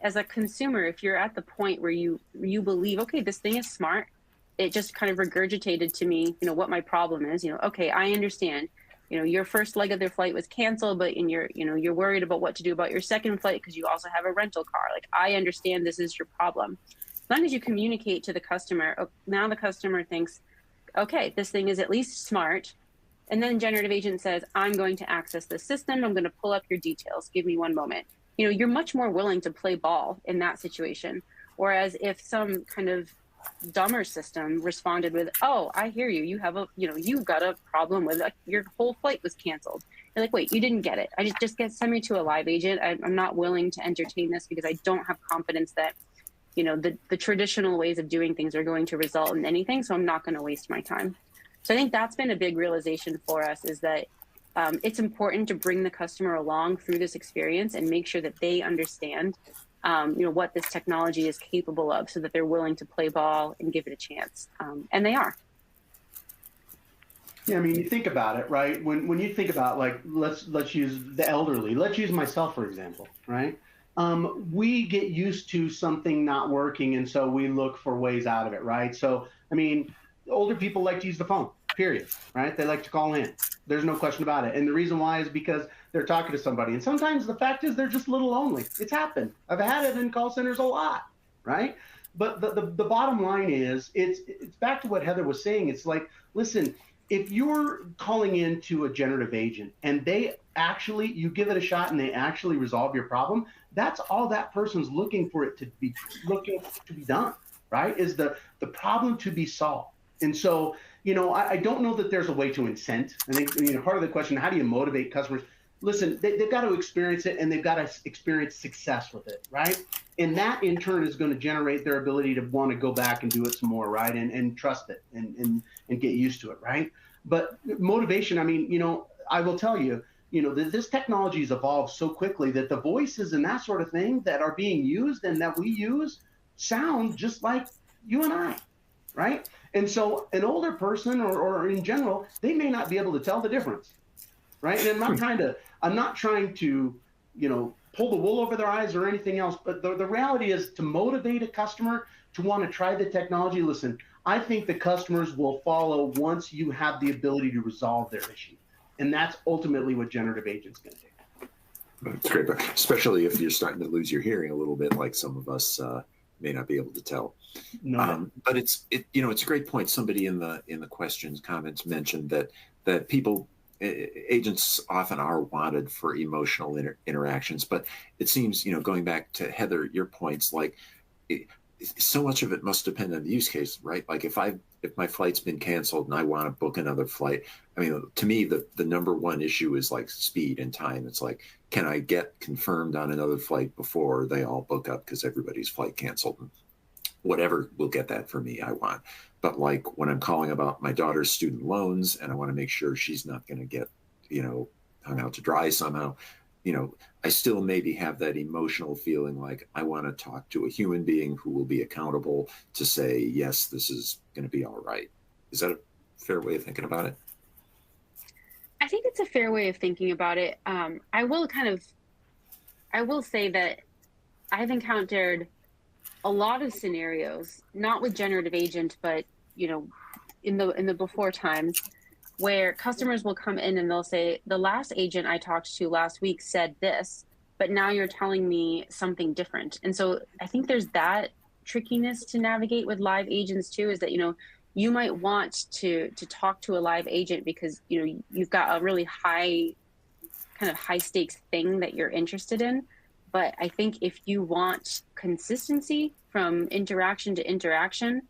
as a consumer, if you're at the point where you believe, okay, this thing is smart, it just kind of regurgitated to me, what my problem is, okay, I understand, your first leg of their flight was canceled, but you're worried about what to do about your second flight because you also have a rental car. Like, I understand this is your problem. As long as you communicate to the customer, now the customer thinks, okay, this thing is at least smart. And then generative agent says, I'm going to access the system. I'm going to pull up your details. Give me one moment. You're much more willing to play ball in that situation. Whereas if some kind of dumber system responded with, oh, I hear you. You have you've got a problem with your whole flight was canceled. You're like, wait, you didn't get it. I just send me to a live agent. I'm not willing to entertain this because I don't have confidence that, the traditional ways of doing things are going to result in anything. So I'm not going to waste my time. So I think that's been a big realization for us, is that it's important to bring the customer along through this experience and make sure that they understand, what this technology is capable of, so that they're willing to play ball and give it a chance. And they are. Yeah, I mean, you think about it, right? When you think about, like, let's use the elderly. Let's use myself, for example, right? We get used to something not working, and so we look for ways out of it, right? So, I mean, older people like to use the phone, period, right? They like to call in. There's no question about it. And the reason why is because they're talking to somebody. And sometimes the fact is they're just a little lonely. It's happened. I've had it in call centers a lot, right? But the bottom line is, it's back to what Heather was saying. It's like, listen, if you're calling into a generative agent and you give it a shot and they actually resolve your problem, that's all that person's looking to be done, right? Is the problem to be solved. And so, I don't know that there's a way to incent. I think, part of the question, how do you motivate customers? Listen, they've got to experience it, and they've got to experience success with it, right? And that in turn is going to generate their ability to want to go back and do it some more, right? And trust it and get used to it, right? But motivation, I mean, I will tell you, this technology has evolved so quickly that the voices and that sort of thing that are being used and that we use sound just like you and I, right? And so an older person or in general, they may not be able to tell the difference, right? And I'm not trying to, pull the wool over their eyes or anything else, but the reality is, to motivate a customer to want to try the technology, listen, I think the customers will follow once you have the ability to resolve their issue. And that's ultimately what generative agent's going to do. That's great, but especially if you're starting to lose your hearing a little bit, like some of us may not be able to tell. No. But it's a great point. Somebody in the comments mentioned that people, agents often are wanted for emotional interactions, but it seems, going back to Heather, your points, like so much of it must depend on the use case, right? Like if my flight's been canceled and I want to book another flight, I mean, to me, the number one issue is like speed and time. It's like, can I get confirmed on another flight before they all book up because everybody's flight canceled? And whatever will get that for me, I want. But like when I'm calling about my daughter's student loans and I want to make sure she's not going to get, hung out to dry somehow, I still maybe have that emotional feeling like I want to talk to a human being who will be accountable to say, yes, this is going to be all right. Is that a fair way of thinking about it? I think it's a fair way of thinking about it. I will say that I've encountered a lot of scenarios, not with generative agent, but in the before times, where customers will come in and they'll say, the last agent I talked to last week said this, but now you're telling me something different. And so I think there's that trickiness to navigate with live agents too, is that, you might want to talk to a live agent because, you've got a really high stakes thing that you're interested in. But I think if you want consistency from interaction to interaction,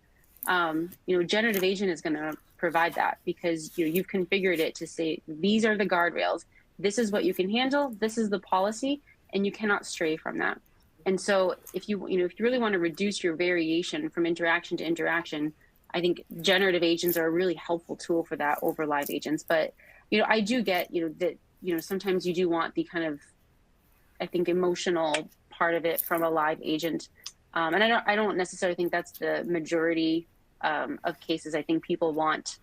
generative agent is going to provide that, because you've configured it to say, these are the guardrails, this is what you can handle, this is the policy, and you cannot stray from that. And so if you really want to reduce your variation from interaction to interaction, I think generative agents are a really helpful tool for that over live agents. But I do get that sometimes you do want the kind of, I think, emotional part of it from a live agent, and I don't necessarily think that's the majority of cases. I think people want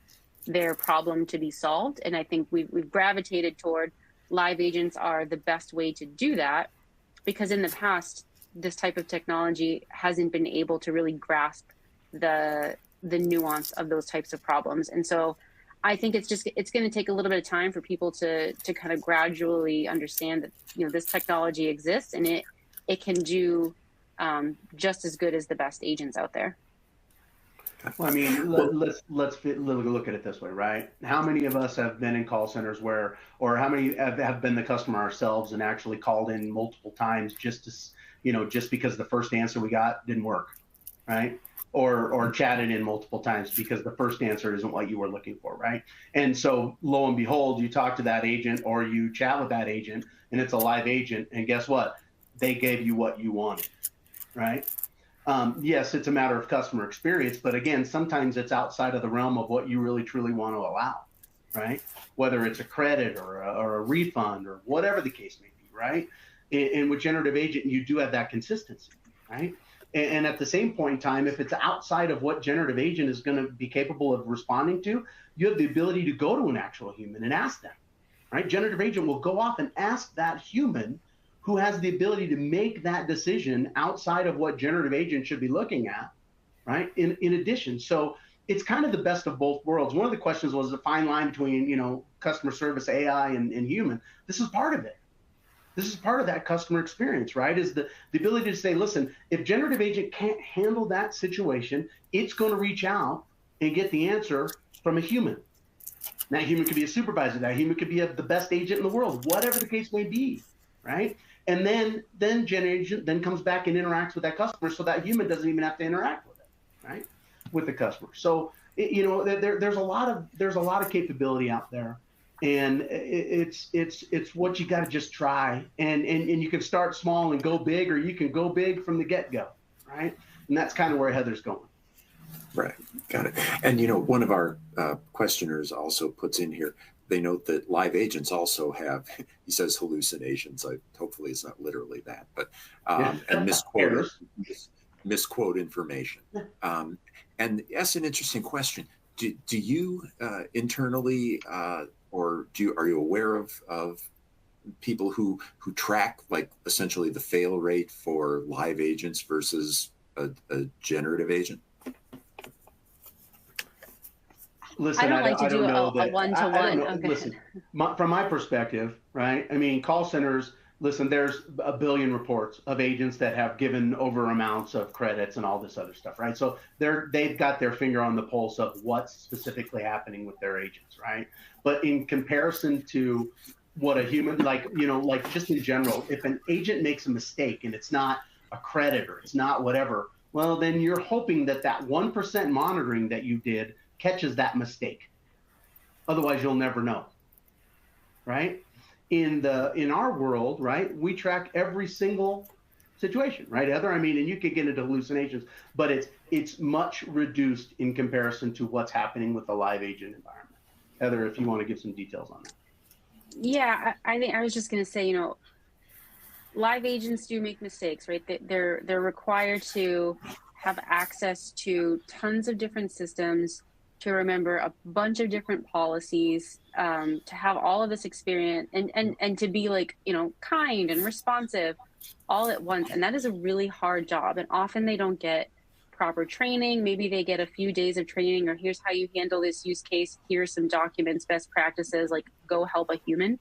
their problem to be solved. And I think we've gravitated toward live agents are the best way to do that, because in the past, this type of technology hasn't been able to really grasp the nuance of those types of problems. And so I think it's going to take a little bit of time for people to kind of gradually understand that, you know, this technology exists and it can do just as good as the best agents out there. Well, I mean, let's look at it this way, right? How many of us have been in call centers or how many have been the customer ourselves and actually called in multiple times just to, you know, just because the first answer we got didn't work, right? Or chatted in multiple times because the first answer isn't what you were looking for, right? And so lo and behold, you talk to that agent or you chat with that agent and it's a live agent, and guess what? They gave you what you wanted, right? Yes, it's a matter of customer experience, but again, sometimes it's outside of the realm of what you really truly want to allow, right? Whether it's a credit or a refund or whatever the case may be, right? And with generative agent, you do have that consistency, right? And at the same point in time, if it's outside of what generative agent is going to be capable of responding to, you have the ability to go to an actual human and ask them, right? Generative agent will go off and ask that human who has the ability to make that decision outside of what generative agent should be looking at, right? In addition, so it's kind of the best of both worlds. One of the questions was the fine line between, you know, customer service AI and human. This is part of it. This is part of that customer experience, right? Is the ability to say, listen, if generative agent can't handle that situation, it's going to reach out and get the answer from a human. That human could be a supervisor. That human could be the best agent in the world, whatever the case may be, right? And then generative agent then comes back and interacts with that customer, so that human doesn't even have to interact with it, right? With the customer. So you know, there's a lot of capability out there. And it's what you got to just try, and you can start small and go big, or you can go big from the get-go, right? And that's kind of where Heather's going. Right, got it. And you know, one of our questioners also puts in here, they note that live agents also have, he says hallucinations. Hopefully it's not literally that, but and misquote information. And that's an interesting question. Do you internally or are you aware of people who track, like, essentially the fail rate for live agents versus a generative agent? Listen, I don't like to do a one-to-one. Okay. Listen, from my perspective, right? I mean, call centers, listen, there's a billion reports of agents that have given over amounts of credits and all this other stuff, right? So they've got their finger on the pulse of what's specifically happening with their agents, right? But in comparison to what a human, like, you know, like just in general, if an agent makes a mistake and it's not a credit or it's not whatever, well, then you're hoping that 1% monitoring that you did catches that mistake. Otherwise, you'll never know, right? In our world, right, we track every single situation, right, Heather? I mean, and you could get into hallucinations, but it's much reduced in comparison to what's happening with the live agent environment. Heather, if you want to give some details on that. Yeah, I think I was just going to say, you know, live agents do make mistakes, right? They're required to have access to tons of different systems, to remember a bunch of different policies, to have all of this experience and to be, like, you know, kind and responsive all at once. And that is a really hard job. And often they don't get proper training. Maybe they get a few days of training, or here's how you handle this use case. Here's some documents, best practices, like go help a human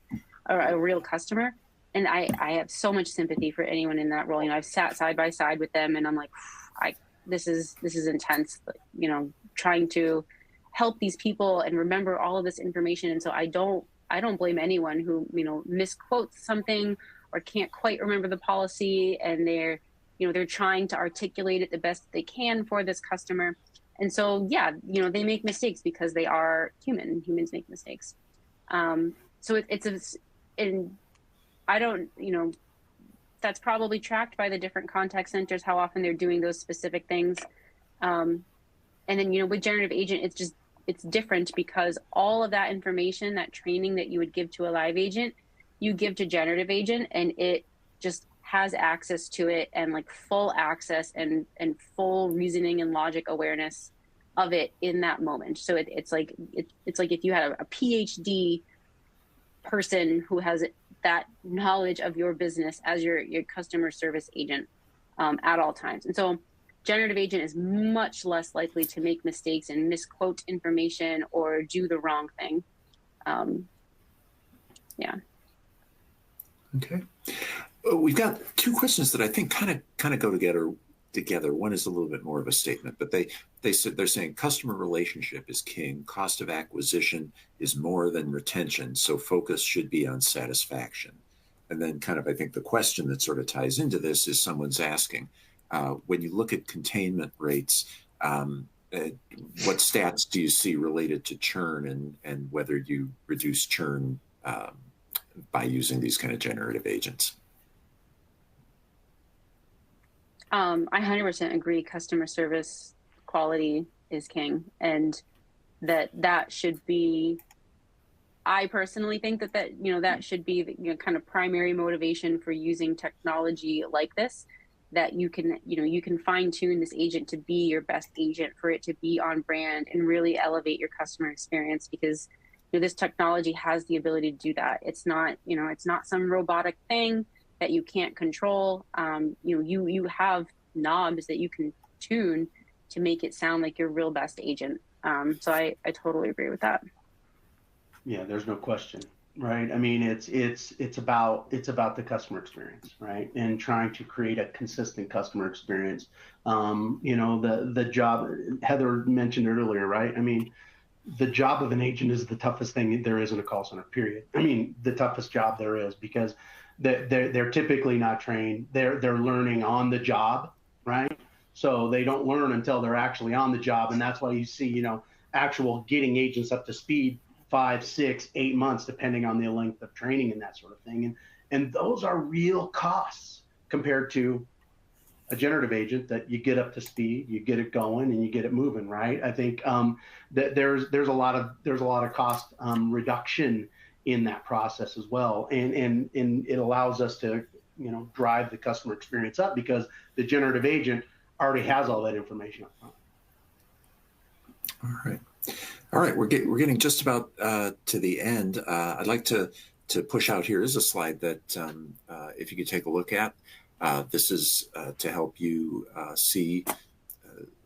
or a real customer. And I have so much sympathy for anyone in that role. You know, I've sat side by side with them and I'm like, this is intense, you know, trying to help these people and remember all of this information. And so I don't blame anyone who, you know, misquotes something or can't quite remember the policy, and they're trying to articulate it the best they can for this customer. And so, yeah, you know, they make mistakes because they are human. Humans make mistakes. So and I don't, you know, that's probably tracked by the different contact centers, how often they're doing those specific things. And then, you know, with generative agent, it's different because all of that information, that training that you would give to a live agent, you give to generative agent, and it just has access to it, and like full access and full reasoning and logic awareness of it in that moment. So it's like if you had a PhD person who has that knowledge of your business as your customer service agent at all times. And so generative agent is much less likely to make mistakes and misquote information or do the wrong thing. Yeah. Okay. We've got two questions that I think kind of go together. One is a little bit more of a statement, but they're saying customer relationship is king. Cost of acquisition is more than retention, so focus should be on satisfaction. And then kind of, I think the question that sort of ties into this is someone's asking, when you look at containment rates, what stats do you see related to churn and whether you reduce churn by using these kind of generative agents? I 100% agree. Customer service quality is king, and that should be. I personally think that should be the kind of primary motivation for using technology like this. That you can fine tune this agent to be your best agent, for it to be on brand and really elevate your customer experience, because this technology has the ability to do that. It's not some robotic thing that you can't control. You have knobs that you can tune to make it sound like your real best agent. So I totally agree with that. Yeah, there's no question, right? I mean, it's about the customer experience, right? And trying to create a consistent customer experience. The job Heather mentioned earlier, right? I mean, the job of an agent is the toughest thing there is in a call center, period. I mean, the toughest job there is, because they're typically not trained. They're learning on the job, right? So they don't learn until they're actually on the job. And that's why you see, actual getting agents up to speed 5, 6, 8 months, depending on the length of training and that sort of thing. And those are real costs compared to a generative agent that you get up to speed, you get it going, and you get it moving, right? I think that there's a lot of cost reduction in that process as well, and it allows us to drive the customer experience up, because the generative agent already has all that information up front. All right, we're getting just about to the end. I'd like to push out. Here is a slide that if you could take a look at. This is to help you see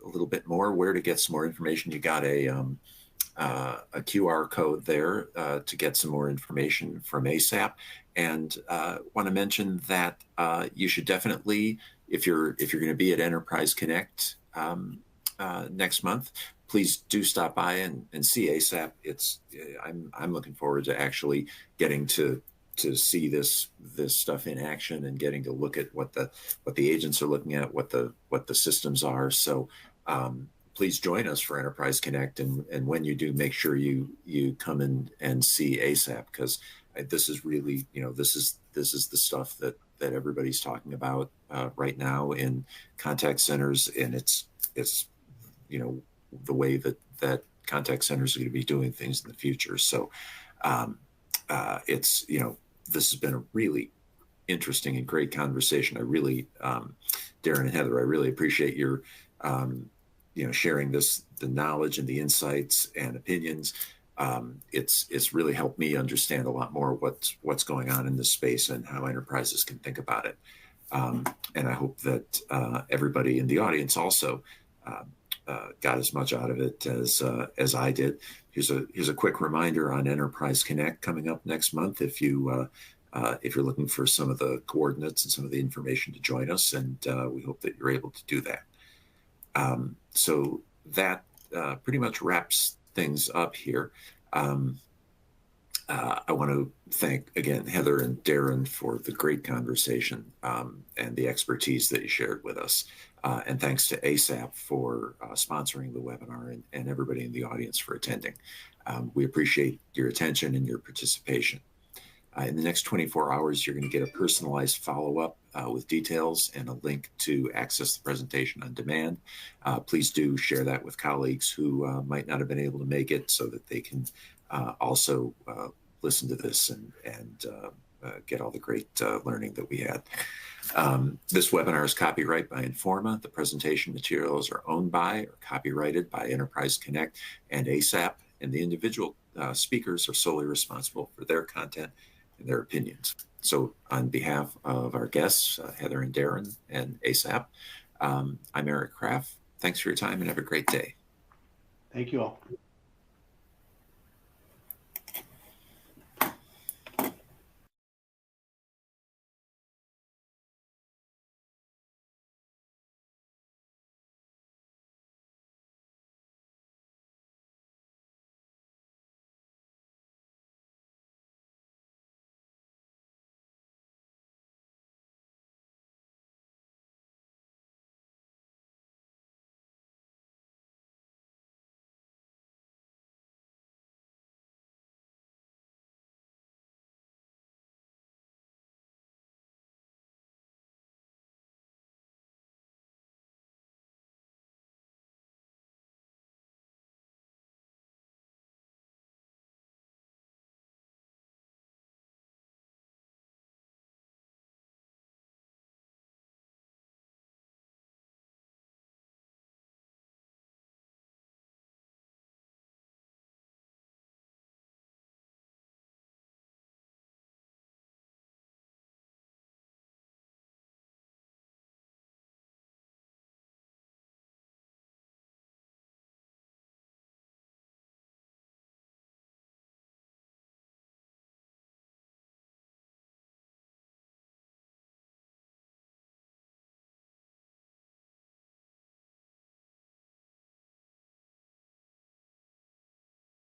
a little bit more where to get some more information. You got a QR code there to get some more information from ASAPP, and want to mention that you should definitely, if you're going to be at Enterprise Connect next month, please do stop by and see ASAPP. I'm looking forward to actually getting to see this stuff in action and getting to look at what the agents are looking at, what the systems are. So please join us for Enterprise Connect, and when you do, make sure you come in and see ASAPP, because this is really this is the stuff that everybody's talking about right now in contact centers, and it's the way that contact centers are going to be doing things in the future. So this has been a really interesting and great conversation. I really, Darren and Heather, I really appreciate your, sharing the knowledge and the insights and opinions. It's really helped me understand a lot more what's going on in this space and how enterprises can think about it. And I hope that everybody in the audience also got as much out of it as I did. Here's a quick reminder on Enterprise Connect coming up next month. If you're looking for some of the coordinates and some of the information to join us, and we hope that you're able to do that. So that pretty much wraps things up here. I want to thank again Heather and Darren for the great conversation and the expertise that you shared with us. And thanks to ASAPP for sponsoring the webinar, and everybody in the audience for attending. We appreciate your attention and your participation. In the next 24 hours, you're going to get a personalized follow-up with details and a link to access the presentation on demand. Please do share that with colleagues who might not have been able to make it, so that they can also listen to this and get all the great learning that we had. This webinar is copyright by Informa. The presentation materials are owned by or copyrighted by Enterprise Connect and ASAPP, and the individual speakers are solely responsible for their content and their opinions. So on behalf of our guests, Heather and Darren and ASAPP, I'm Eric Kraft. Thanks for your time and have a great day. Thank you all.